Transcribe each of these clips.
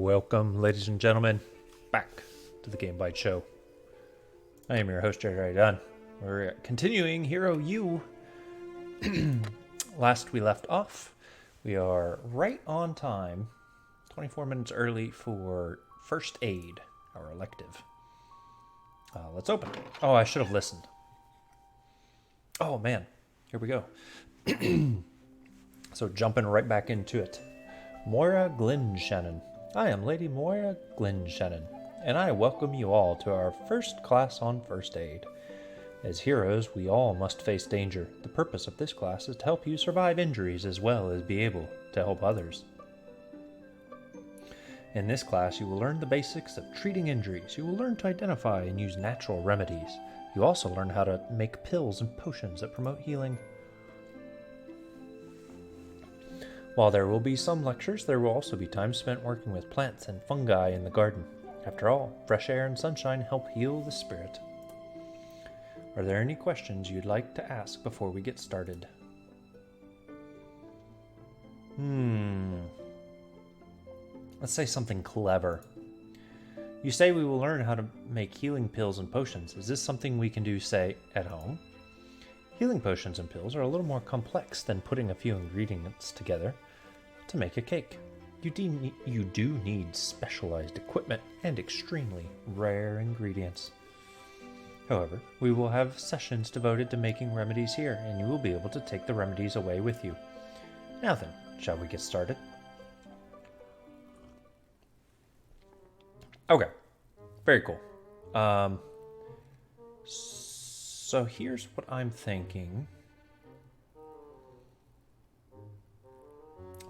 Welcome, ladies and gentlemen, back to the Game Bytes Show. I am your host, Jared Dunn. We're continuing Hero U. Last we left off, we are right on time, 24 minutes early for First Aid, our elective. Let's open. Oh, I should have listened. Oh, man. Here we go. So jumping right back into it. Moira Glynshannon. I am Lady Moira Glynshannon, and I welcome you all to our first class on First Aid. As heroes, we all must face danger. The purpose of this class is to help you survive injuries as well as be able to help others. In this class, you will learn the basics of treating injuries. You will learn to identify and use natural remedies. You also learn how to make pills and potions that promote healing. While there will be some lectures, there will also be time spent working with plants and fungi in the garden. After all, fresh air and sunshine help heal the spirit. Are there any questions you'd like to ask before we get started? Let's say something clever. You say we will learn how to make healing pills and potions. Is this something we can do, say, at home? Healing potions and pills are a little more complex than putting a few ingredients together to make a cake. You do need specialized equipment and extremely rare ingredients. However, we will have sessions devoted to making remedies here, and you will be able to take the remedies away with you. Now then, shall we get started? Okay, very cool. So here's what I'm thinking.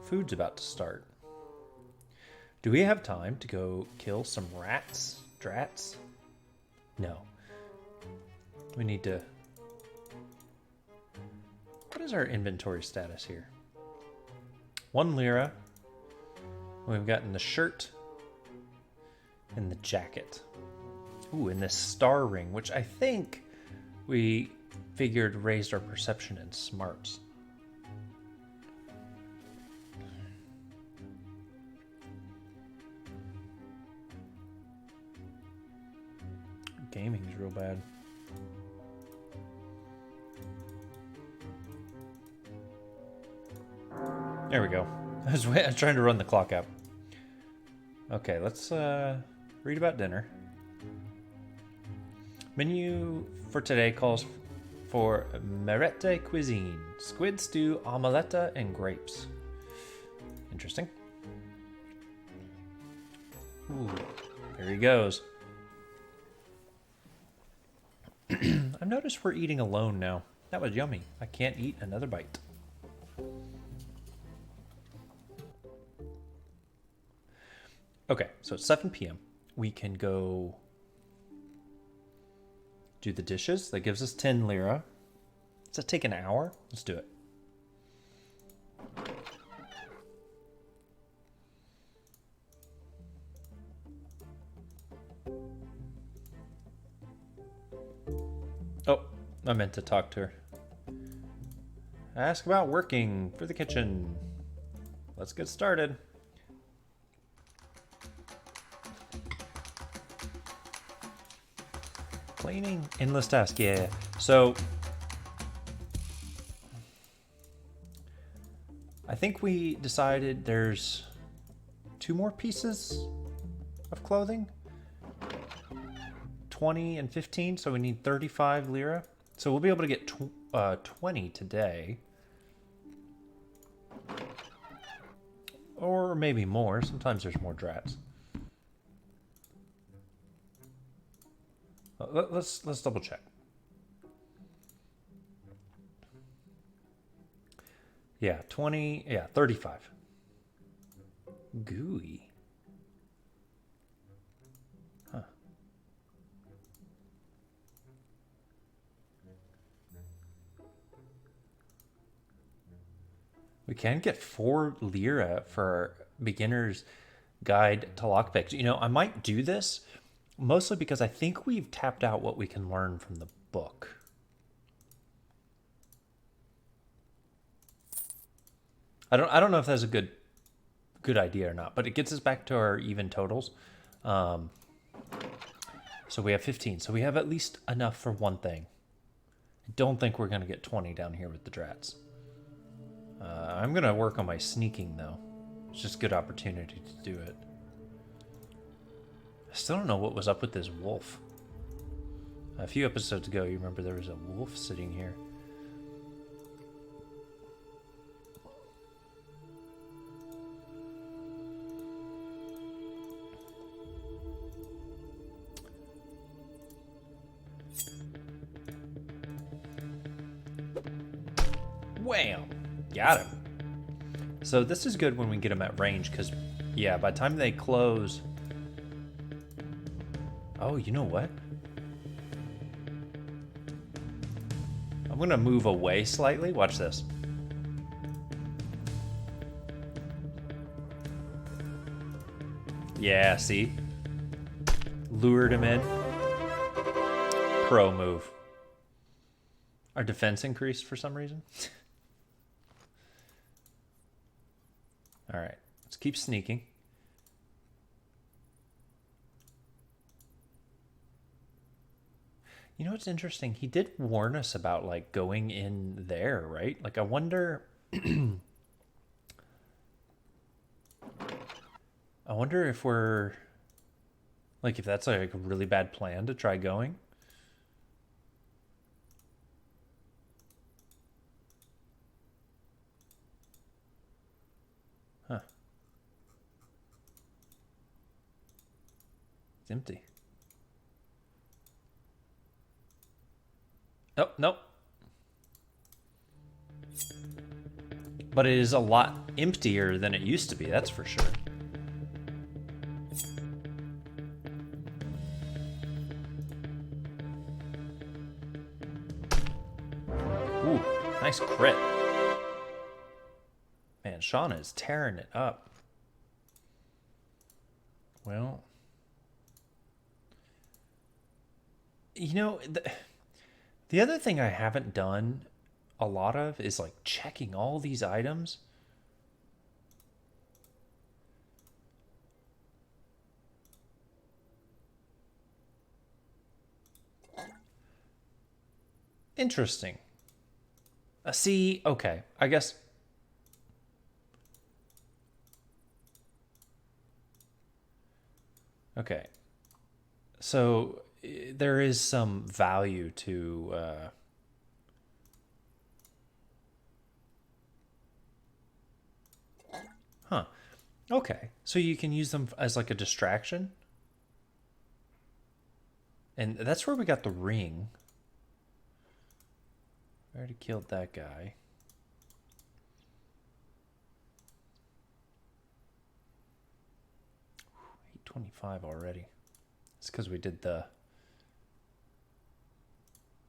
Food's about to start. Do we have time to go kill some rats? Drats? No. We need to... What is our inventory status here? 1 lira. We've gotten the shirt and the jacket. Ooh, and this star ring, which I think we figured raised our perception and smarts. Gaming's real bad. There we go. I was trying to run the clock out. Okay, let's read about dinner. Menu for today calls for merette cuisine, squid stew, omelette, and grapes. Interesting. Ooh, there he goes. I've noticed we're eating alone now. That was yummy. I can't eat another bite. Okay, so it's 7 p.m. We can go do the dishes. That gives us 10 lira. Does that take an hour? Let's do it. Oh, I meant to talk to her. Ask about working for the kitchen. Let's get started. Cleaning, endless task, yeah. So, I think we decided there's 2 more pieces of clothing. 20 and 15, so we need 35 lira. So we'll be able to get 20 today. Or maybe more. Sometimes there's more drats. Let's double check. Yeah, 20, yeah, 35. Gooey. Huh. We can get 4 lira for beginner's guide to lockpicks. You know, I might do this mostly because I think we've tapped out what we can learn from the book. I don't know if that's a good good idea or not, but it gets us back to our even totals. So we have 15. So we have at least enough for one thing. I don't think we're going to get 20 down here with the drats. I'm going to work on my sneaking, though. It's just a good opportunity to do it. I still don't know what was up with this wolf. A few episodes ago, you remember there was a wolf sitting here. Wham! Got him. So this is good when we get them at range, because, yeah, by the time they close... Oh, you know what? I'm going to move away slightly. Watch this. Yeah, see? Lured him in. Pro move. Our defense increased for some reason. All right, let's keep sneaking. You know what's interesting? He did warn us about like going in there, right? Like I wonder I wonder if we're like if that's like a really bad plan to try going. Huh. It's empty. Oh, nope. But it is a lot emptier than it used to be, that's for sure. Ooh, nice crit. Man, Shawn is tearing it up. Well, you know, the other thing I haven't done a lot of is like checking all these items. Interesting. See, okay, I guess. Okay. So there is some value to huh. Okay. So you can use them as like a distraction. And that's where we got the ring. I already killed that guy. Ooh, 825 already. It's because we did the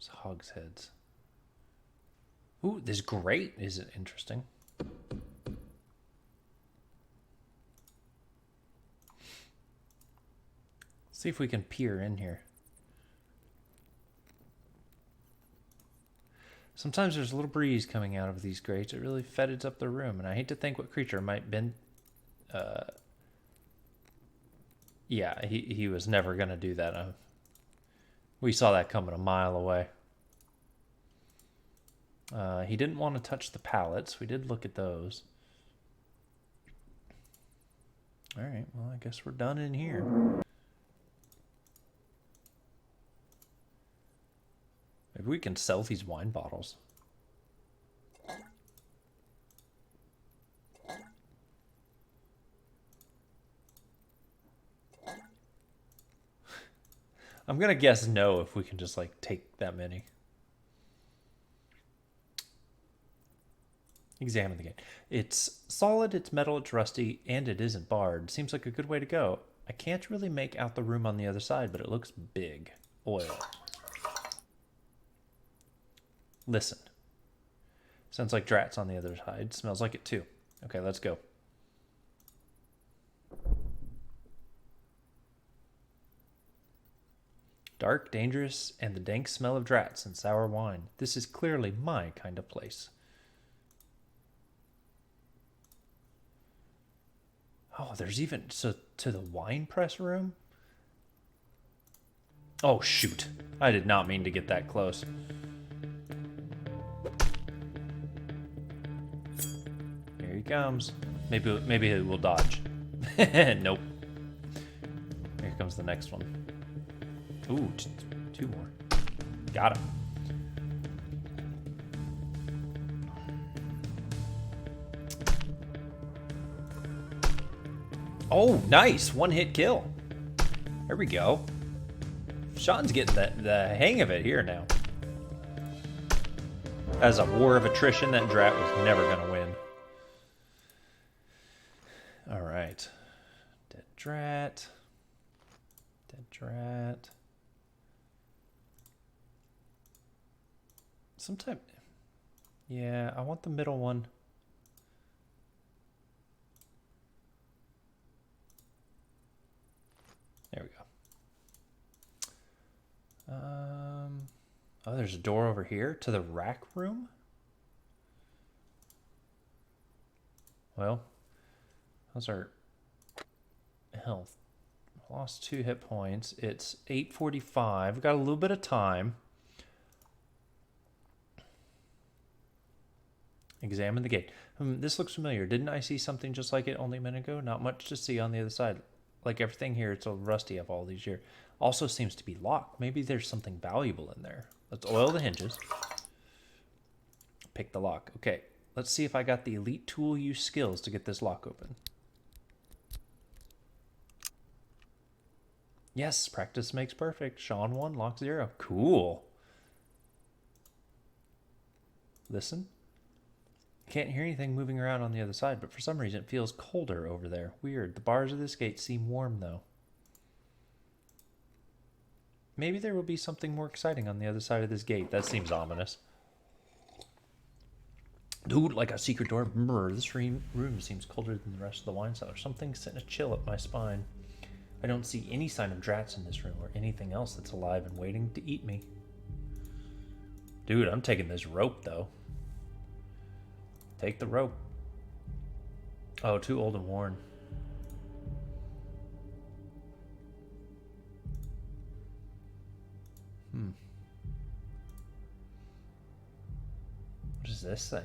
hogsheads. Ooh, this grate is interesting. See if we can peer in here. Sometimes there's a little breeze coming out of these grates. It really fetteds up the room, and I hate to think what creature might been. Yeah, he was never gonna do that. We saw that coming a mile away. He didn't want to touch the pallets. We did look at those. All right, well, I guess we're done in here. Maybe we can sell these wine bottles. I'm gonna guess no if we can just like take that many. Examine the gate. It's solid, it's metal, it's rusty, and it isn't barred. Seems like a good way to go. I can't really make out the room on the other side, but it looks big. Oil. Listen. Sounds like drats on the other side. Smells like it too. Okay, let's go. Dark, dangerous, and the dank smell of drats and sour wine. This is clearly my kind of place. Oh, there's even to the wine press room. Oh shoot! I did not mean to get that close. Here he comes. Maybe he will dodge. Nope. Here comes the next one. Ooh, two more. Got him. Oh, nice. One hit kill. There we go. Shawn's getting the hang of it here now. As a war of attrition, that drat was never going to win. All right. Dead drat. Dead drat. Sometime. Yeah, I want the middle one. There we go. Oh, there's a door over here to the rack room. Well, how's our health? Lost 2 hit points. It's 8:45. We've got a little bit of time. Examine the gate. This looks familiar. Didn't I see something just like it only a minute ago? Not much to see on the other side. Like everything here, it's all rusty after all these years. Also seems to be locked. Maybe there's something valuable in there. Let's oil the hinges. Pick the lock. Okay, let's see if I got the elite tool use skills to get this lock open. Yes, practice makes perfect. Shawn 1, lock 0. Cool. Listen. Can't hear anything moving around on the other side, but for some reason it feels colder over there. Weird. The bars of this gate seem warm, though. Maybe there will be something more exciting on the other side of this gate. That seems ominous. Dude, like a secret door. Brr, this room seems colder than the rest of the wine cellar. Something's sitting a chill up my spine. I don't see any sign of drats in this room or anything else that's alive and waiting to eat me. Dude, I'm taking this rope, though. Take the rope. Oh, too old and worn. What is this thing?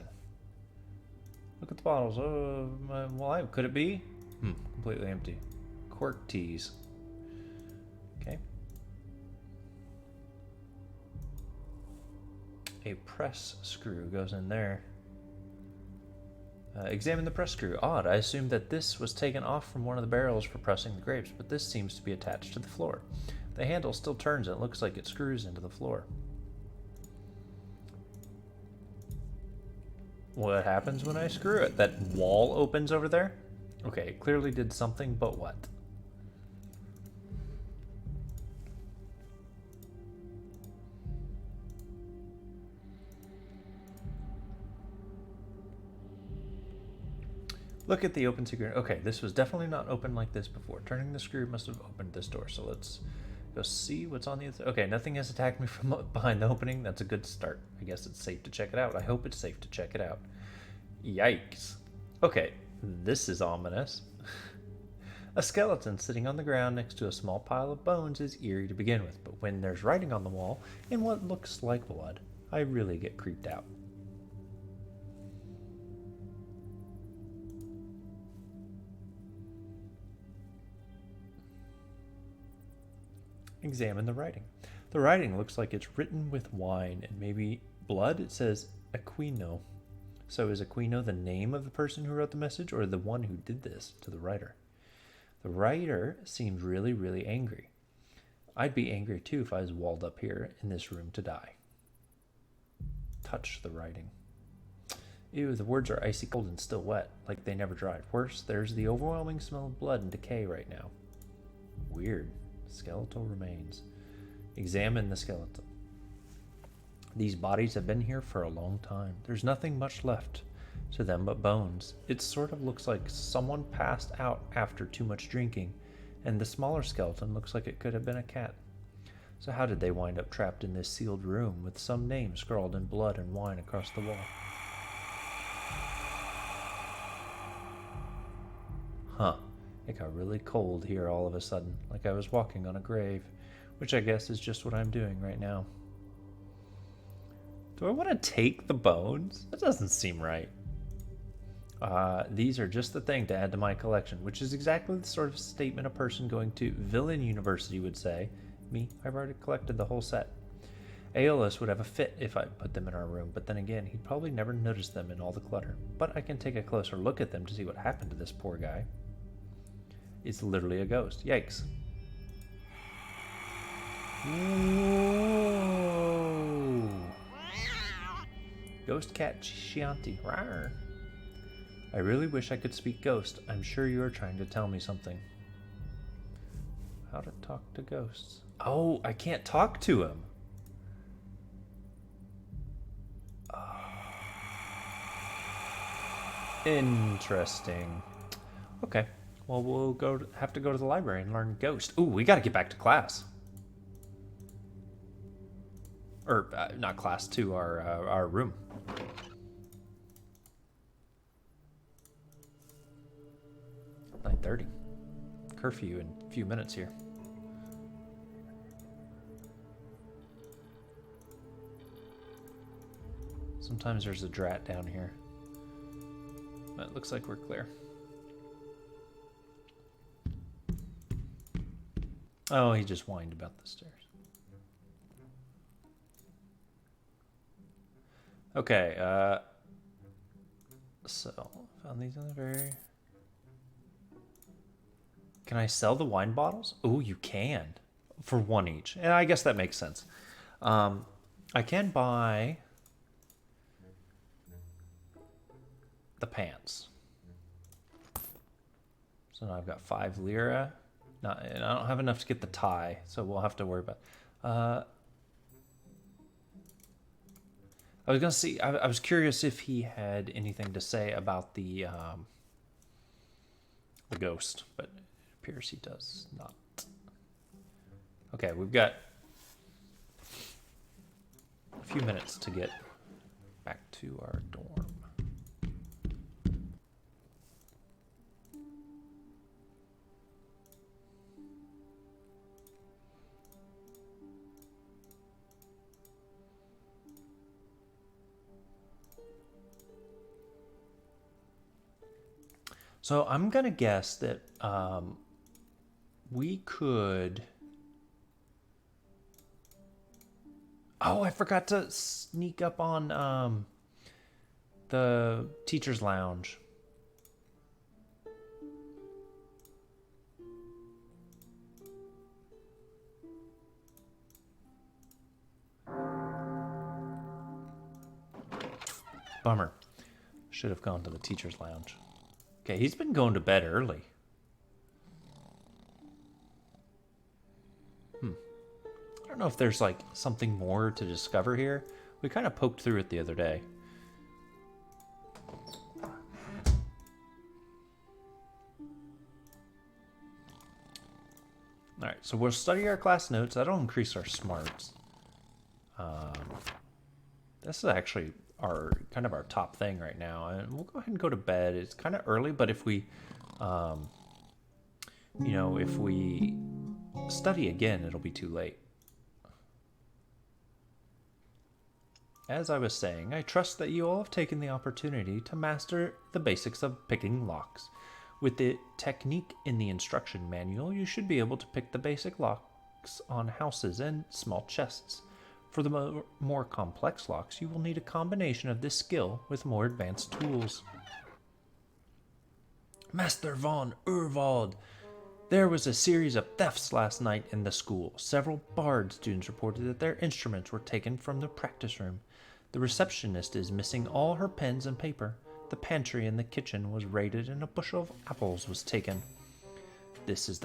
Look at the bottles. Well, could it be? Completely empty. Cork teas. Okay. A press screw goes in there. Examine the press screw. Odd, I assumed that this was taken off from one of the barrels for pressing the grapes, but this seems to be attached to the floor. The handle still turns and it looks like it screws into the floor. What happens when I screw it? That wall opens over there? Okay, it clearly did something, but what? Look at the open secret. Okay, this was definitely not open like this before. Turning the screw must have opened this door. So let's go see what's on the other. Okay, nothing has attacked me from behind the opening. That's a good start. I guess it's safe to check it out. I hope it's safe to check it out. Yikes. Okay, this is ominous. A skeleton sitting on the ground next to a small pile of bones is eerie to begin with, but when there's writing on the wall in what looks like blood, I really get creeped out. Examine the writing. The writing looks like it's written with wine and maybe blood. It says Aquino. So is Aquino the name of the person who wrote the message or the one who did this to the writer? The writer seems really, really angry. I'd be angry too if I was walled up here in this room to die. Touch the writing. Ew, the words are icy cold and still wet, like they never dried. Worse, there's the overwhelming smell of blood and decay right now. Weird. Skeletal remains. Examine the skeleton. These bodies have been here for a long time. There's nothing much left to them but bones. It sort of looks like someone passed out after too much drinking, and the smaller skeleton looks like it could have been a cat. So how did they wind up trapped in this sealed room with some name scrawled in blood and wine across the wall? Huh. It got really cold here all of a sudden, like I was walking on a grave, which I guess is just what I'm doing right now. Do I want to take the bones? That doesn't seem right. These are just the thing to add to my collection, which is exactly the sort of statement a person going to Villain University would say. Me, I've already collected the whole set. Aeolus would have a fit if I put them in our room, but then again, he'd probably never notice them in all the clutter. But I can take a closer look at them to see what happened to this poor guy. It's literally a ghost. Yikes. Whoa. Ghost cat Chianti. Rawr. I really wish I could speak ghost. I'm sure you are trying to tell me something. How to talk to ghosts. Oh, I can't talk to him. Interesting. Okay. Well, we'll have to go to the library and learn ghost. Ooh, we got to get back to class. Or not class, to our room. .30. Curfew in a few minutes here. Sometimes there's a drat down here. But it looks like we're clear. Oh, he just whined about the stairs. Okay, so found these in the very... Can I sell the wine bottles? Oh, you can. For one each. And I guess that makes sense. I can buy the pants. So now I've got 5 lira. And I don't have enough to get the tie, so we'll have to worry about. I was gonna see. I was curious if he had anything to say about the ghost, but it appears he does not. Okay, we've got a few minutes to get back to our dorm. So I'm going to guess that we could... Oh, I forgot to sneak up on the teacher's lounge. Bummer. Should have gone to the teacher's lounge. Okay, he's been going to bed early. I don't know if there's like something more to discover here. We kind of poked through it the other day. Alright, so we'll study our class notes. That'll increase our smarts. This is actually our top thing right now, and we'll go ahead and go to bed. It's kind of early, but if we if we study again, it'll be too late. As I was saying, I trust that you all have taken the opportunity to master the basics of picking locks. With the technique in the instruction manual, you should be able to pick the basic locks on houses and small chests. For the more complex locks, you will need a combination of this skill with more advanced tools. Master von Urwald, there was a series of thefts last night in the school. Several Bard students reported that their instruments were taken from the practice room. The receptionist is missing all her pens and paper. The pantry in the kitchen was raided and a bushel of apples was taken. This is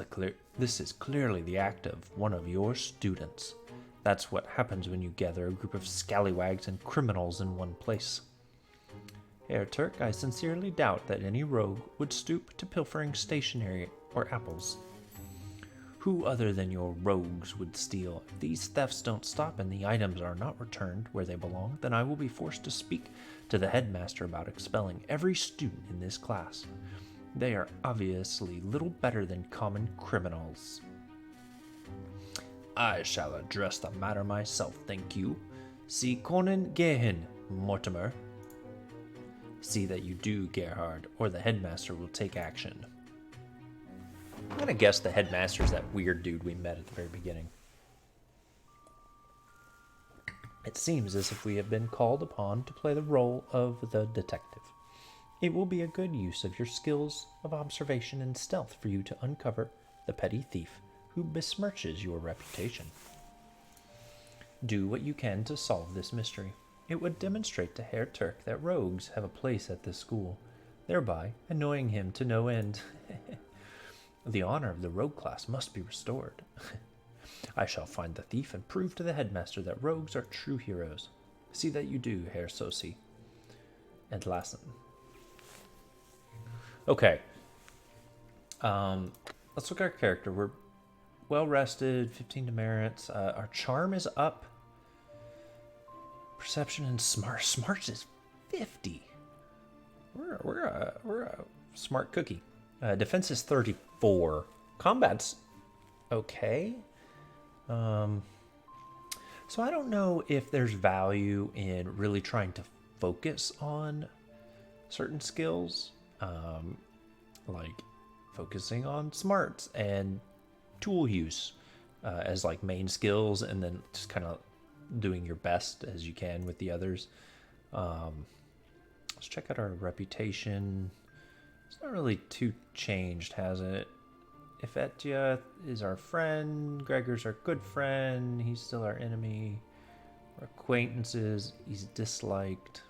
clearly the act of one of your students. That's what happens when you gather a group of scallywags and criminals in one place. Herr Turk, I sincerely doubt that any rogue would stoop to pilfering stationery or apples. Who other than your rogues would steal? If these thefts don't stop and the items are not returned where they belong, then I will be forced to speak to the headmaster about expelling every student in this class. They are obviously little better than common criminals. I shall address the matter myself, thank you. Sie können gehen, Mortimer. See that you do, Gerhard, or the headmaster will take action. I'm gonna guess the headmaster's that weird dude we met at the very beginning. It seems as if we have been called upon to play the role of the detective. It will be a good use of your skills of observation and stealth for you to uncover the petty thief who besmirches your reputation. Do what you can to solve this mystery. It would demonstrate to Herr Turk that rogues have a place at this school, thereby annoying him to no end. The honor of the rogue class must be restored. I shall find the thief and prove to the headmaster that rogues are true heroes. See that you do, Herr Sosi. And Lassen. Okay. Let's look at our character. We're well rested, 15 demerits. Our charm is up. Perception and smart. Smart is 50. We're a smart cookie. Defense is 34. Combat's okay. So I don't know if there's value in really trying to focus on certain skills, like focusing on smarts and tool use as like main skills, and then just kind of doing your best as you can with the others. Let's check out our reputation. It's not really too changed, has it? Ifetia is our friend. Gregor's our good friend. He's still our enemy. Our acquaintances, he's disliked.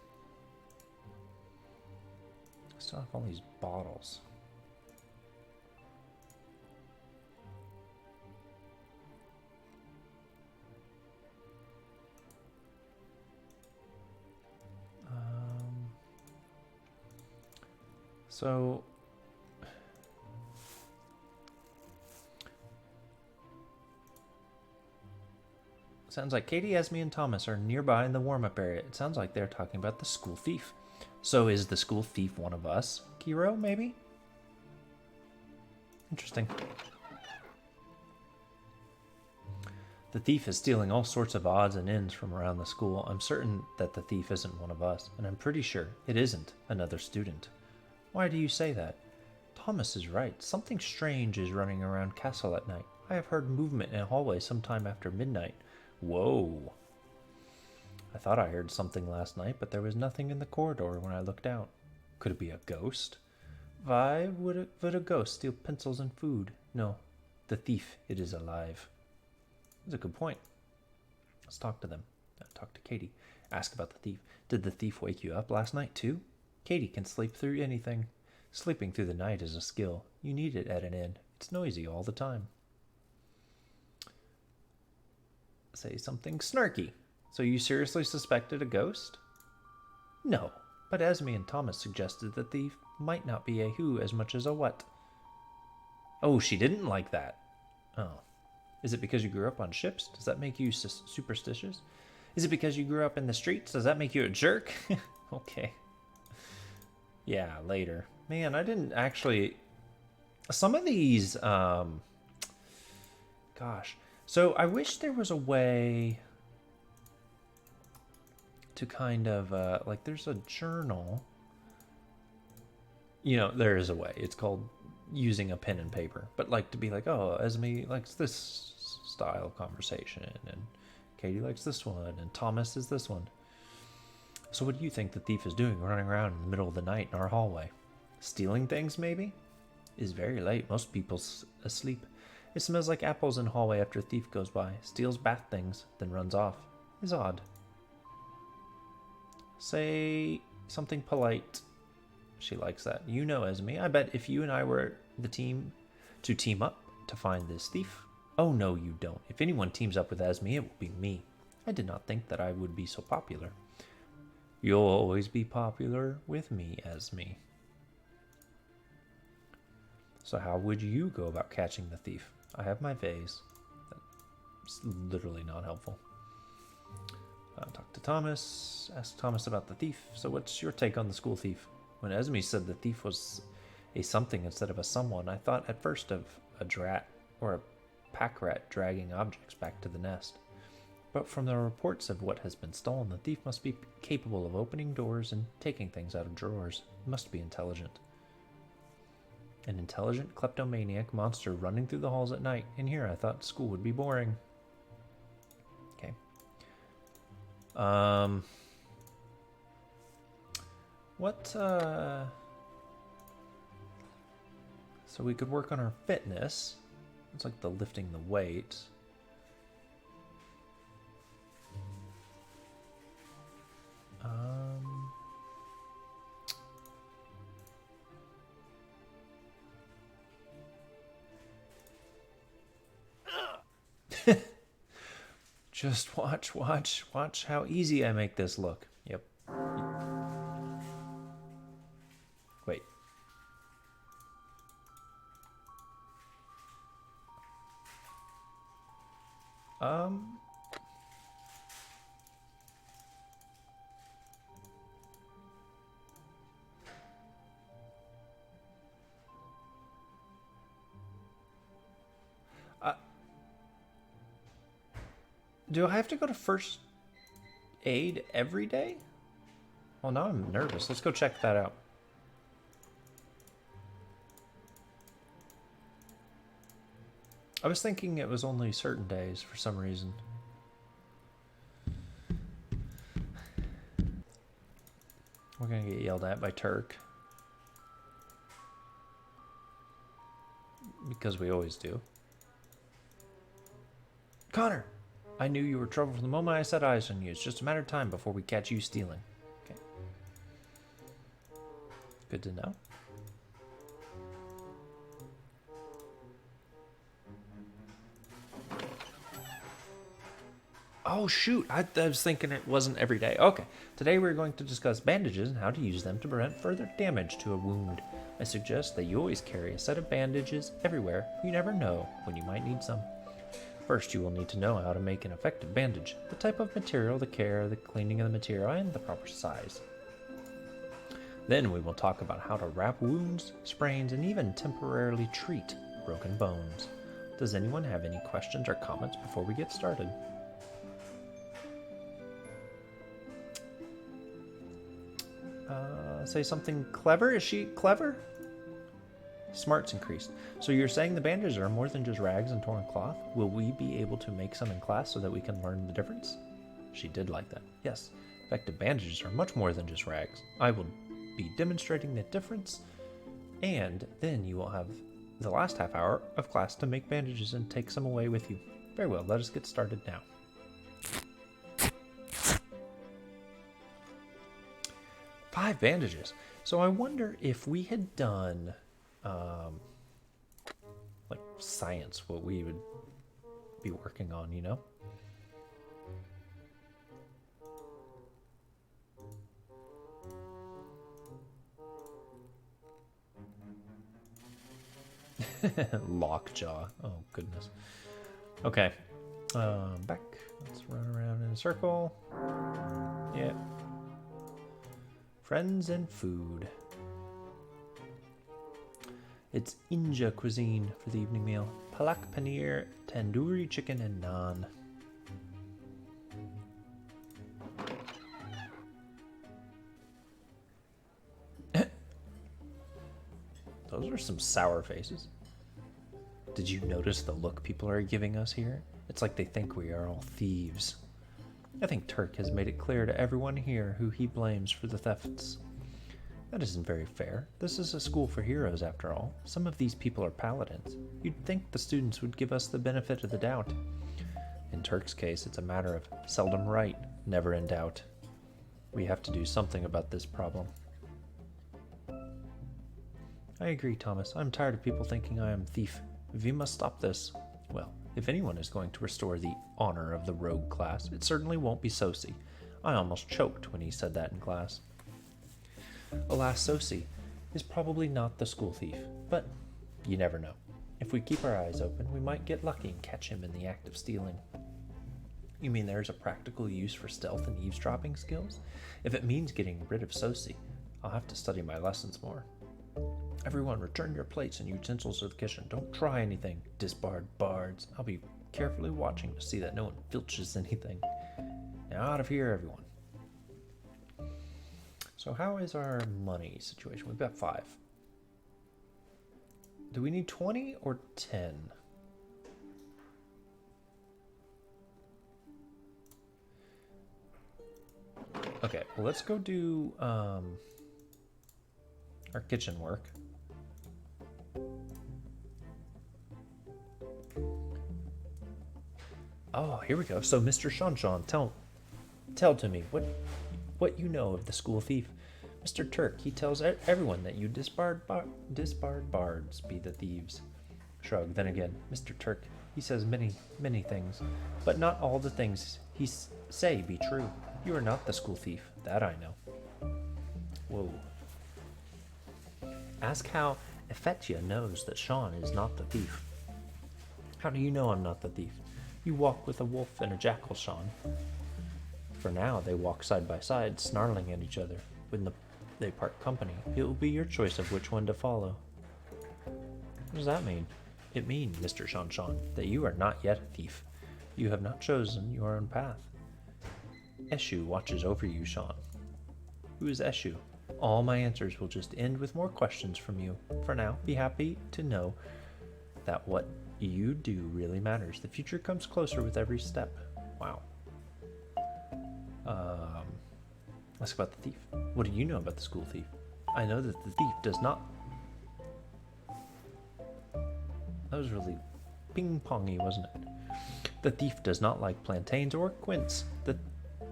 Still have all these bottles. So sounds like Katie, Esme, and Thomas are nearby in the warm-up area. It sounds like they're talking about the school thief. So is the school thief one of us? Kiro, maybe? Interesting. The thief is stealing all sorts of odds and ends from around the school. I'm certain that the thief isn't one of us, and I'm pretty sure it isn't another student. Why do you say that? Thomas is right. Something strange is running around Castle at night. I have heard movement in a hallway sometime after midnight. Whoa. I thought I heard something last night, but there was nothing in the corridor when I looked out. Could it be a ghost? Why would a ghost steal pencils and food? No, the thief, it is alive. That's a good point. Let's talk to them. Talk to Katie. Ask about the thief. Did the thief wake you up last night too? Katie can sleep through anything. Sleeping through the night is a skill. You need it at an inn. It's noisy all the time. Say something snarky. So you seriously suspected a ghost? No, but Esme and Thomas suggested that the thief might not be a who as much as a what. Oh, she didn't like that. Oh. Is it because you grew up on ships? Does that make you superstitious? Is it because you grew up in the streets? Does that make you a jerk? Okay. Yeah, later. Man, I didn't actually... Some of these... Gosh. So I wish there was a way to kind of... like, there's a journal. You know, there is a way. It's called using a pen and paper. But, like, to be like, oh, Esme likes this style of conversation. And Katie likes this one. And Thomas is this one. So what do you think the thief is doing running around in the middle of the night in our hallway? Stealing things, maybe? It's very late. Most people's asleep. It smells like apples in the hallway after a thief goes by. Steals bath things, then runs off. It's odd. Say something polite. She likes that. You know, Esme, I bet if you and I were the team to team up to find this thief. Oh, no, you don't. If anyone teams up with Esme, it will be me. I did not think that I would be so popular. You'll always be popular with me, Esme. So how would you go about catching the thief? I have my vase. That's literally not helpful. Talk to Thomas. Ask Thomas about the thief. So what's your take on the school thief? When Esme said the thief was A something instead of a someone. I thought at first of a drat or a pack rat dragging objects back to the nest. But from the reports of what has been stolen, the thief must be capable of opening doors and taking things out of drawers. He must be intelligent. An intelligent kleptomaniac monster running through the halls at night. And here I thought school would be boring. Okay. So we could work on our fitness. It's like the lifting the weight. Just watch how easy I make this look. Yep. Wait. Do I have to go to first aid every day? Well, now I'm nervous. Let's go check that out. I was thinking it was only certain days for some reason. We're gonna get yelled at by Turk. Because we always do. Connor! I knew you were trouble from the moment I set eyes on you. It's just a matter of time before we catch you stealing. Okay. Good to know. Oh shoot, I was thinking it wasn't every day. Okay, today we're going to discuss bandages and how to use them to prevent further damage to a wound. I suggest that you always carry a set of bandages everywhere. You never know when you might need some. First, you will need to know how to make an effective bandage, the type of material, the care, the cleaning of the material, and the proper size. Then we will talk about how to wrap wounds, sprains, and even temporarily treat broken bones. Does anyone have any questions or comments before we get started? Say something clever? Is she clever? Smarts increased. So you're saying the bandages are more than just rags and torn cloth? Will we be able to make some in class so that we can learn the difference? She did like that. Yes, effective bandages are much more than just rags. I will be demonstrating the difference, and then you will have the last half hour of class to make bandages and take some away with you. Very well, let us get started now. 5 bandages. So I wonder if we had done like science, what we would be working on, you know? Lockjaw. Oh goodness. Okay. Back. Let's run around in a circle. Yeah. Friends and food. It's India cuisine for the evening meal. Palak paneer, tandoori chicken, and naan. Those are some sour faces. Did you notice the look people are giving us here? It's like they think we are all thieves. I think Turk has made it clear to everyone here who he blames for the thefts. That isn't very fair. This is a school for heroes, after all. Some of these people are paladins. You'd think the students would give us the benefit of the doubt. In Turk's case, it's a matter of seldom right, never in doubt. We have to do something about this problem. I agree, Thomas. I'm tired of people thinking I am a thief. We must stop this. Well, if anyone is going to restore the honor of the rogue class, it certainly won't be Sosie. I almost choked when he said that in class. Alas, Sosie is probably not the school thief, but you never know. If we keep our eyes open, we might get lucky and catch him in the act of stealing. You mean there's a practical use for stealth and eavesdropping skills? If it means getting rid of Sosie, I'll have to study my lessons more. Everyone, return your plates and utensils to the kitchen. Don't try anything, disbarred bards. I'll be carefully watching to see that no one filches anything. Now out of here, everyone. So how is our money situation? We've got 5. Do we need 20 or 10? Okay, well, let's go do our kitchen work. Oh, here we go. So, Mr. Shawn, tell to me what you know of the school thief. Mr. Turk, he tells everyone that you disbarred bards be the thieves. Shrug. Then again, Mr. Turk, he says many things, but not all the things he say be true. You are not the school thief, that I know. Whoa. Ask how Effetia knows that Shawn is not the thief. How do you know I'm not the thief? You walk with a wolf and a jackal, Shawn. For now, they walk side by side, snarling at each other. When they part company, it will be your choice of which one to follow. What does that mean? It means, Mr. Shawn, that you are not yet a thief. You have not chosen your own path. Eshu watches over you, Shawn. Who is Eshu? All my answers will just end with more questions from you. For now, be happy to know that what you do really matters. The future comes closer with every step. Wow. Let's go about the thief. What do you know about the school thief? I know that the thief does not... That was really ping-pongy, wasn't it? The thief does not like plantains or quince. The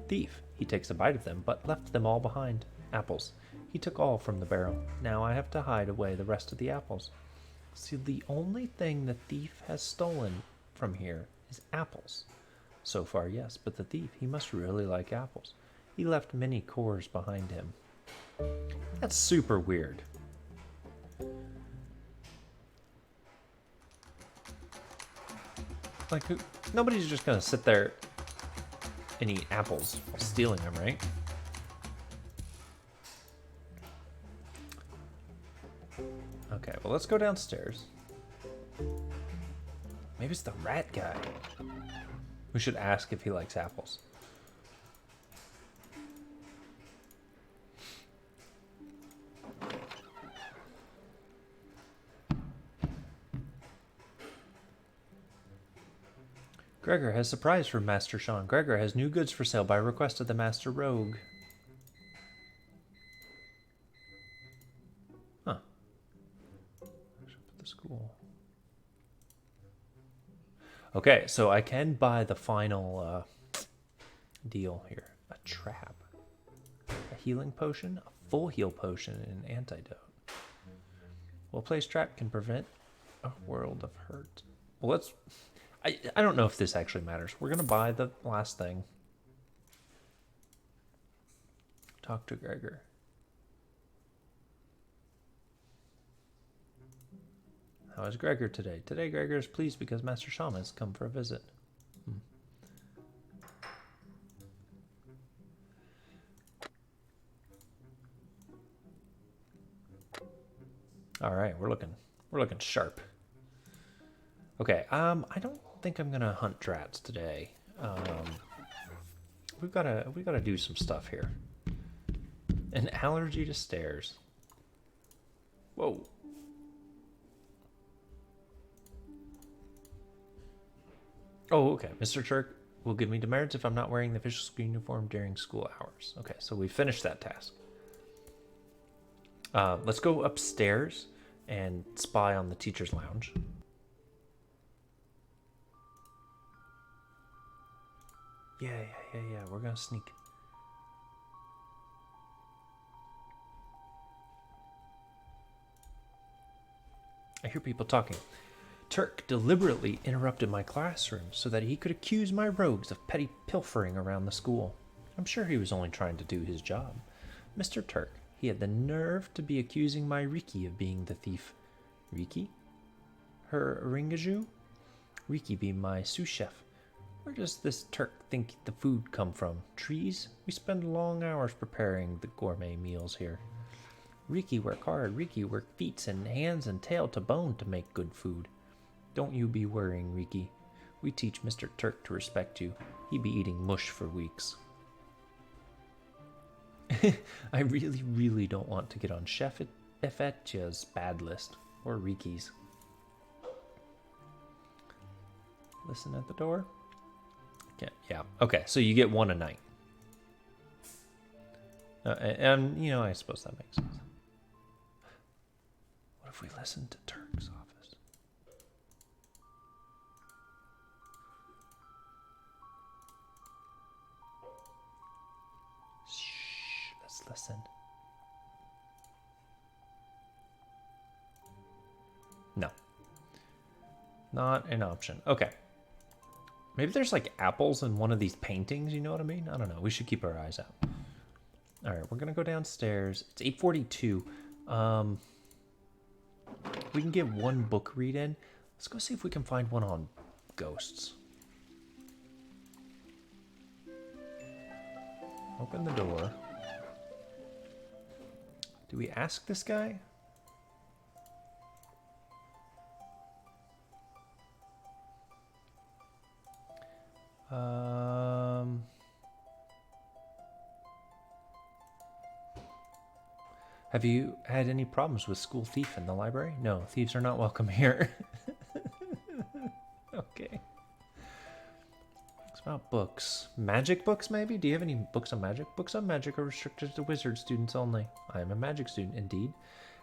thief, he takes a bite of them, but left them all behind. Apples. He took all from the barrel. Now I have to hide away the rest of the apples. See, the only thing the thief has stolen from here is apples. So far, yes, but the thief, he must really like apples. He left many cores behind him. That's super weird. Like, nobody's just gonna sit there and eat apples while stealing them, right? Okay, well, let's go downstairs. Maybe it's the rat guy. We should ask if he likes apples. Gregor has surprise for Master Shawn. Gregor has new goods for sale by request of the Master Rogue. Huh. I should put the school. Okay, so I can buy the final deal here. A trap. A healing potion, a full heal potion, and an antidote. Well-placed trap can prevent a world of hurt. Well, let's... I don't know if this actually matters. We're going to buy the last thing. Talk to Gregor. How is Gregor today? Today Gregor is pleased because Master Shawn has come for a visit. All right, we're looking sharp. Okay, I don't think I'm gonna hunt drats today. We've gotta do some stuff here. An allergy to stairs. Whoa. Oh, okay. Mr. Turk will give me demerits if I'm not wearing the official school uniform during school hours. Okay, so we finished that task. Let's go upstairs and spy on the teacher's lounge. Yeah, we're gonna sneak. I hear people talking. Turk deliberately interrupted my classroom so that he could accuse my rogues of petty pilfering around the school. I'm sure he was only trying to do his job. Mr. Turk, he had the nerve to be accusing my Riki of being the thief. Riki? Her Ringaju? Riki be my sous chef. Where does this Turk think the food come from? Trees? We spend long hours preparing the gourmet meals here. Riki, work hard. Riki, work feet and hands and tail to bone to make good food. Don't you be worrying, Riki. We teach Mr. Turk to respect you. He be eating mush for weeks. I really, really don't want to get on Chef Efetja's bad list. Or Riki's. Listen at the door. Yeah. Okay, so you get one a night. And, you know, I suppose that makes sense. What if we listen to Turk's office? Shh, let's listen. No. Not an option. Okay. Maybe there's like apples in one of these paintings, you know what I mean? I don't know. We should keep our eyes out. All right, we're going to go downstairs. It's 8:42. We can get one book read in. Let's go see if we can find one on ghosts. Open the door. Do we ask this guy? Have you had any problems with school thief in the library? No, thieves are not welcome here. Okay. It's about books. Magic books, maybe? Do you have any books on magic? Books on magic are restricted to wizard students only. I am a magic student, indeed.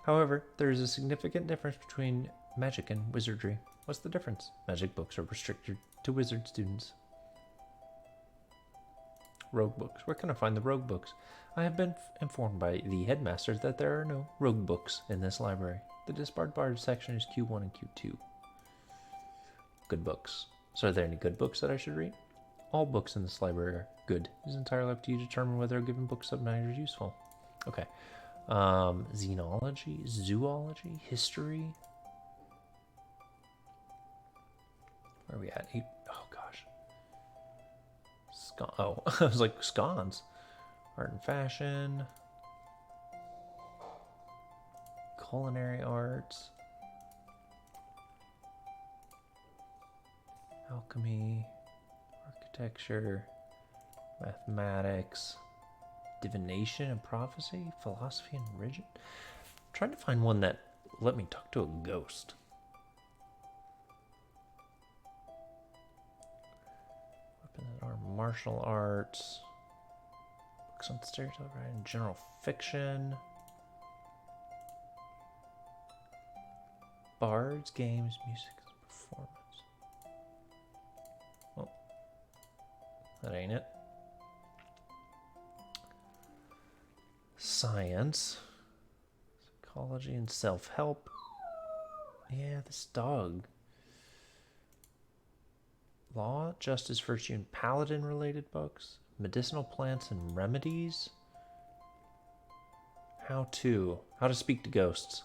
However, there is a significant difference between magic and wizardry. What's the difference? Magic books are restricted to wizard students. Rogue books. Where can I find the rogue books? I have been informed by the headmaster that there are no rogue books in this library. The disbarred bard section is Q1 and Q2. Good books. So are there any good books that I should read? All books in this library are good. It is entirely up to you to determine whether a given book subject is useful. Okay. Xenology, zoology, history. Where are we at? Oh gosh. Oh, I was like scones. Art and fashion. Culinary arts. Alchemy. Architecture. Mathematics. Divination and prophecy. Philosophy and religion. I'm trying to find one that let me talk to a ghost. Martial arts, books on stereotype writing, general fiction, bards, games, music, performance. Well, that ain't it. Science, psychology, and self-help. Yeah, this dog. Law, justice, virtue, and paladin-related books. Medicinal plants and remedies. How to speak to ghosts.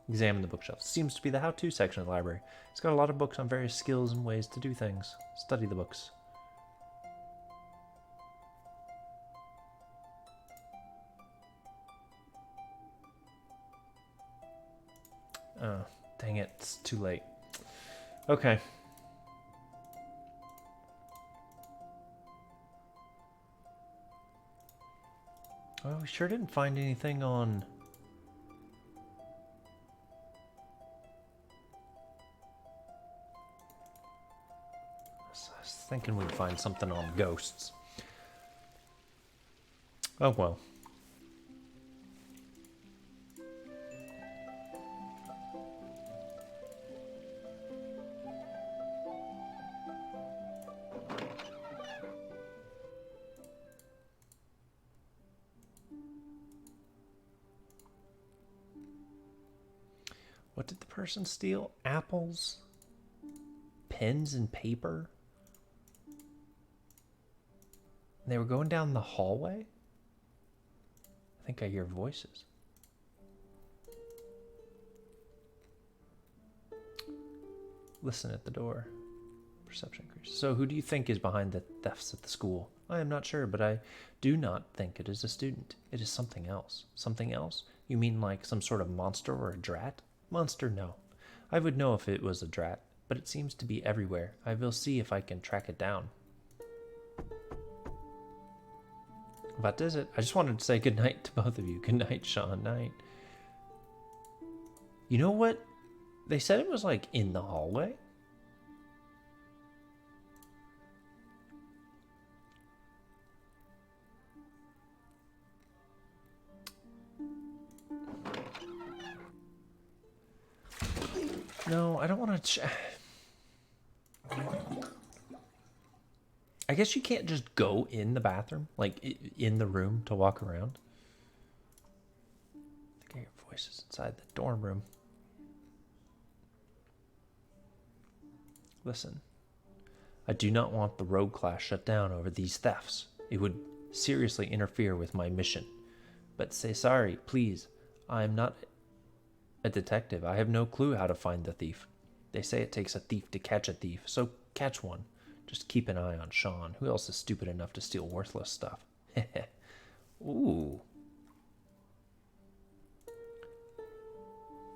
Examine the bookshelf. Seems to be the how-to section of the library. It's got a lot of books on various skills and ways to do things. Study the books. Oh, dang it. It's too late. Okay. Well, we sure didn't find anything on... I was thinking we'd find something on ghosts. Oh well. What did the person steal? Apples? Pens and paper? They were going down the hallway? I think I hear voices. Listen at the door. Perception increases. So who do you think is behind the thefts at the school? I am not sure, but I do not think it is a student. It is something else. Something else? You mean like some sort of monster or a drat? Monster, no. I would know if it was a drat, but it seems to be everywhere. I will see if I can track it down. What is it? I just wanted to say good night to both of you. Good night, Shawn. Night. You know what? They said it was like in the hallway. No, I don't want to. I guess you can't just go in the bathroom, like in the room to walk around. I think I hear voices inside the dorm room. Listen, I do not want the rogue class shut down over these thefts. It would seriously interfere with my mission. But say sorry, please. I am not a detective. I have no clue how to find the thief. They say it takes a thief to catch a thief, so catch one. Just keep an eye on Shawn. Who else is stupid enough to steal worthless stuff? Ooh.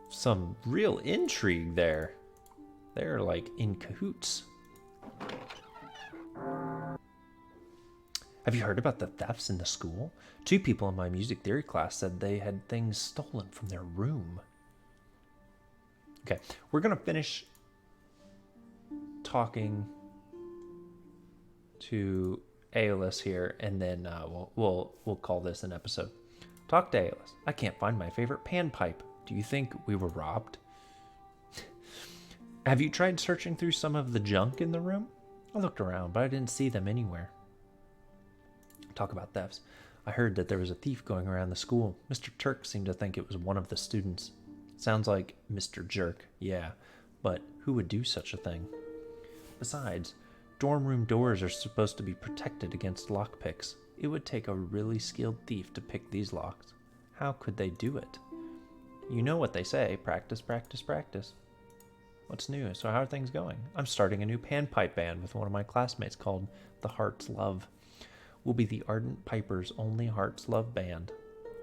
Some real intrigue there. They're like in cahoots. Have you heard about the thefts in the school? 2 people in my music theory class said they had things stolen from their room. Okay, we're gonna finish talking to Aeolus here, and then we'll call this an episode. Talk to Aeolus. I can't find my favorite panpipe. Do you think we were robbed? Have you tried searching through some of the junk in the room? I looked around, but I didn't see them anywhere. Talk about thefts. I heard that there was a thief going around the school. Mr. Turk seemed to think it was one of the students. Sounds like Mr. Jerk, yeah, but who would do such a thing? Besides, dorm room doors are supposed to be protected against lockpicks. It would take a really skilled thief to pick these locks. How could they do it? You know what they say, practice, practice, practice. What's new? So how are things going? I'm starting a new panpipe band with one of my classmates called The Heart's Love. We'll be the Ardent Piper's only Heart's Love band.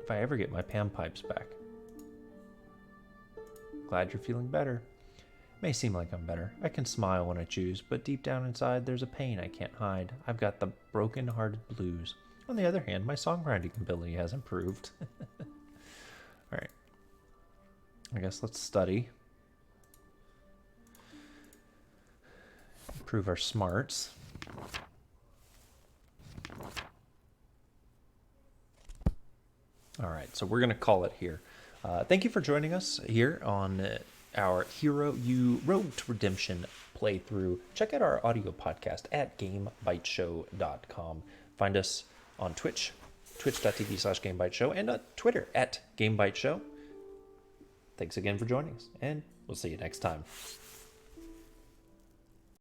If I ever get my panpipes back. Glad you're feeling better. May seem like I'm better. I can smile when I choose, but deep down inside there's a pain I can't hide. I've got the broken-hearted blues. On the other hand, my songwriting ability has improved. Alright. I guess let's study. Improve our smarts. Alright, so we're going to call it here. Thank you for joining us here on our Hero U Road to Redemption playthrough. Check out our audio podcast at GameByteShow.com. Find us on Twitch, twitch.tv/GameByteShow, and on Twitter at GameByteShow. Thanks again for joining us, and we'll see you next time.